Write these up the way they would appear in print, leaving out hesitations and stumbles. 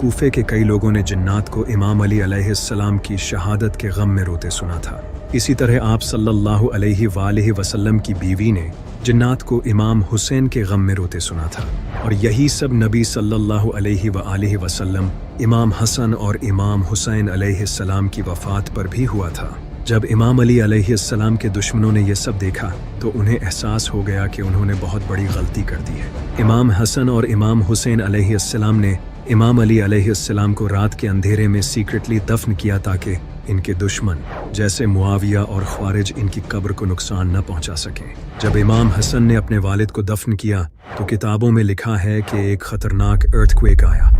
کوفے کے کئی لوگوں نے جنات کو امام علی علیہ السلام کی شہادت کے غم میں روتے سنا تھا۔ اسی طرح آپ صلی اللہ علیہ وآلہ وسلم کی بیوی نے جنات کو امام حسین کے غم میں روتے سنا تھا، اور یہی سب نبی صلی اللہ علیہ وآلہ وسلم امام حسن اور امام حسین علیہ السلام کی وفات پر بھی ہوا تھا۔ جب امام علی علیہ السلام کے دشمنوں نے یہ سب دیکھا تو انہیں احساس ہو گیا کہ انہوں نے بہت بڑی غلطی کر دی ہے۔ امام حسن اور امام حسین علیہ السلام نے امام علی علیہ السلام کو رات کے اندھیرے میں سیکرٹلی دفن کیا تاکہ ان کے دشمن جیسے معاویہ اور خوارج ان کی قبر کو نقصان نہ پہنچا سکیں۔ جب امام حسن نے اپنے والد کو دفن کیا تو کتابوں میں لکھا ہے کہ ایک خطرناک ارتھکویک آیا۔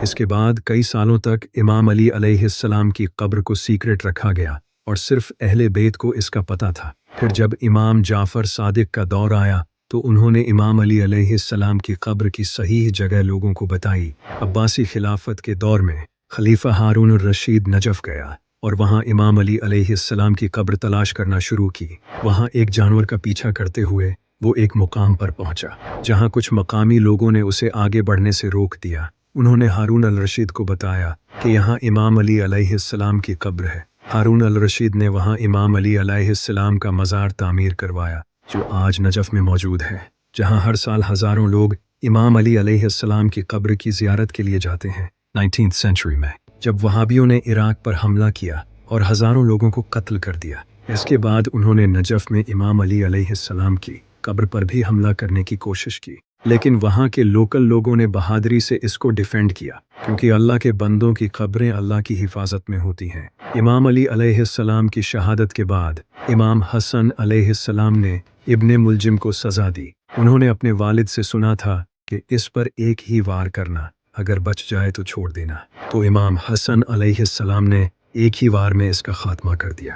اس کے بعد کئی سالوں تک امام علی علیہ السلام کی قبر کو سیکرٹ رکھا گیا اور صرف اہل بیت کو اس کا پتہ تھا۔ پھر جب امام جعفر صادق کا دور آیا تو انہوں نے امام علی علیہ السلام کی قبر کی صحیح جگہ لوگوں کو بتائی۔ عباسی خلافت کے دور میں خلیفہ ہارون الرشید نجف گیا اور وہاں امام علی علیہ السلام کی قبر تلاش کرنا شروع کی۔ وہاں ایک جانور کا پیچھا کرتے ہوئے وہ ایک مقام پر پہنچا جہاں کچھ مقامی لوگوں نے اسے آگے بڑھنے سے روک دیا۔ انہوں نے ہارون الرشید کو بتایا کہ یہاں امام علی علیہ السلام کی قبر ہے۔ ہارون الرشید نے وہاں امام علی علیہ السلام کا مزار تعمیر کروایا جو آج نجف میں موجود ہے، جہاں ہر سال ہزاروں لوگ امام علی علیہ السلام کی قبر کی زیارت کے لیے جاتے ہیں۔ 19ویں صدی میں جب وہابیوں نے عراق پر حملہ کیا اور ہزاروں لوگوں کو قتل کر دیا، اس کے بعد انہوں نے نجف میں امام علی علیہ السلام کی قبر پر بھی حملہ کرنے کی کوشش کی، لیکن وہاں کے لوکل لوگوں نے بہادری سے اس کو ڈیفینڈ کیا کیونکہ اللہ کے بندوں کی قبریں اللہ کی حفاظت میں ہوتی ہیں۔ امام علی علیہ السلام کی شہادت کے بعد امام حسن علیہ السلام نے ابن ملجم کو سزا دی۔ انہوں نے اپنے والد سے سنا تھا کہ اس پر ایک ہی وار کرنا، اگر بچ جائے تو چھوڑ دینا، تو امام حسن علیہ السلام نے ایک ہی وار میں اس کا خاتمہ کر دیا۔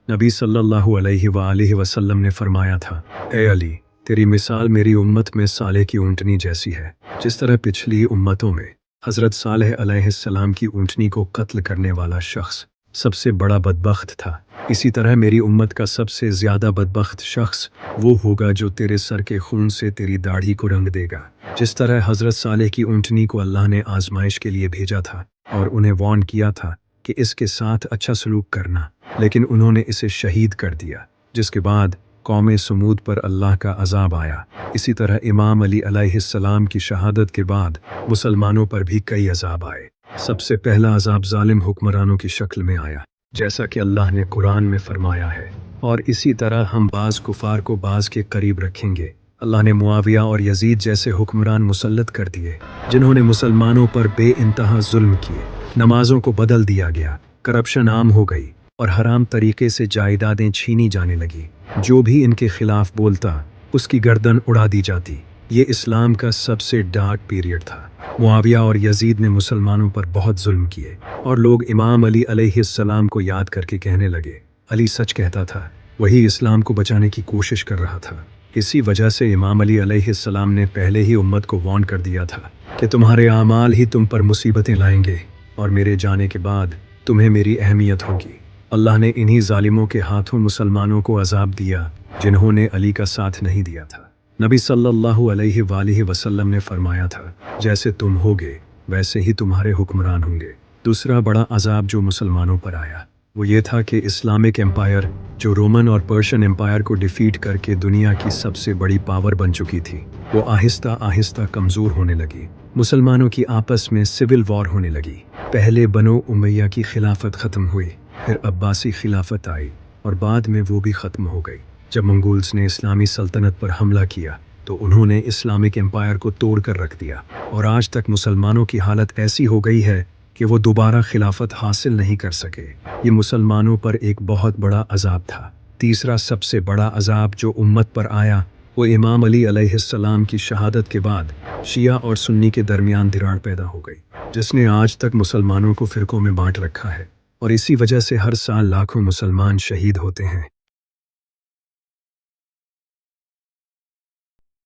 نبی صلی اللہ علیہ وآلہ وسلم نے فرمایا تھا، اے علی، تیری مثال میری امت میں صالح کی اونٹنی جیسی ہے۔ جس طرح پچھلی امتوں میں حضرت صالح علیہ السلام کی اونٹنی کو قتل کرنے والا شخص سب سے بڑا بدبخت تھا، اسی طرح میری امت کا سب سے زیادہ بدبخت شخص وہ ہوگا جو تیرے سر کے خون سے تیری داڑھی کو رنگ دے گا۔ جس طرح حضرت صالح کی اونٹنی کو اللہ نے آزمائش کے لیے بھیجا تھا اور انہیں وارن کیا تھا کہ اس کے ساتھ اچھا سلوک کرنا، لیکن انہوں نے اسے شہید کر دیا، جس کے بعد قوم سمود پر اللہ کا عذاب آیا۔ اسی طرح امام علی علیہ السلام کی شہادت کے بعد مسلمانوں پر بھی کئی عذاب آئے۔ سب سے پہلا عذاب ظالم حکمرانوں کی شکل میں آیا، جیسا کہ اللہ نے قرآن میں فرمایا ہے، اور اسی طرح ہم بعض کفار کو بعض کے قریب رکھیں گے۔ اللہ نے معاویہ اور یزید جیسے حکمران مسلط کر دیے جنہوں نے مسلمانوں پر بے انتہا ظلم کیے۔ نمازوں کو بدل دیا گیا، کرپشن عام ہو گئی اور حرام طریقے سے جائیدادیں چھینی جانے لگی۔ جو بھی ان کے خلاف بولتا اس کی گردن اڑا دی جاتی۔ یہ اسلام کا سب سے ڈارک پیریڈ تھا۔ معاویہ اور یزید نے مسلمانوں پر بہت ظلم کیے اور لوگ امام علی علیہ السلام کو یاد کر کے کہنے لگے، علی سچ کہتا تھا، وہی اسلام کو بچانے کی کوشش کر رہا تھا۔ اسی وجہ سے امام علی علیہ السلام نے پہلے ہی امت کو وارن کر دیا تھا کہ تمہارے اعمال ہی تم پر مصیبتیں لائیں گے اور میرے جانے کے بعد تمہیں میری اہمیت ہوگی۔ اللہ نے انہی ظالموں کے ہاتھوں مسلمانوں کو عذاب دیا جنہوں نے علی کا ساتھ نہیں دیا تھا۔ نبی صلی اللہ علیہ وآلہ وسلم نے فرمایا تھا، جیسے تم ہوگے ویسے ہی تمہارے حکمران ہوں گے۔ دوسرا بڑا عذاب جو مسلمانوں پر آیا وہ یہ تھا کہ اسلامک امپائر جو رومن اور پرشین امپائر کو ڈیفیٹ کر کے دنیا کی سب سے بڑی پاور بن چکی تھی، وہ آہستہ آہستہ کمزور ہونے لگی۔ مسلمانوں کی آپس میں سول وار ہونے لگی۔ پہلے بنو امیہ کی خلافت ختم ہوئی، پھر عباسی خلافت آئی اور بعد میں وہ بھی ختم ہو گئی۔ جب منگولز نے اسلامی سلطنت پر حملہ کیا تو انہوں نے اسلامک امپائر کو توڑ کر رکھ دیا، اور آج تک مسلمانوں کی حالت ایسی ہو گئی ہے کہ وہ دوبارہ خلافت حاصل نہیں کر سکے۔ یہ مسلمانوں پر ایک بہت بڑا عذاب تھا۔ تیسرا سب سے بڑا عذاب جو امت پر آیا وہ امام علی علیہ السلام کی شہادت کے بعد شیعہ اور سنی کے درمیان دراڑ پیدا ہو گئی، جس نے آج تک مسلمانوں کو فرقوں میں بانٹ رکھا ہے، اور اسی وجہ سے ہر سال لاکھوں مسلمان شہید ہوتے ہیں۔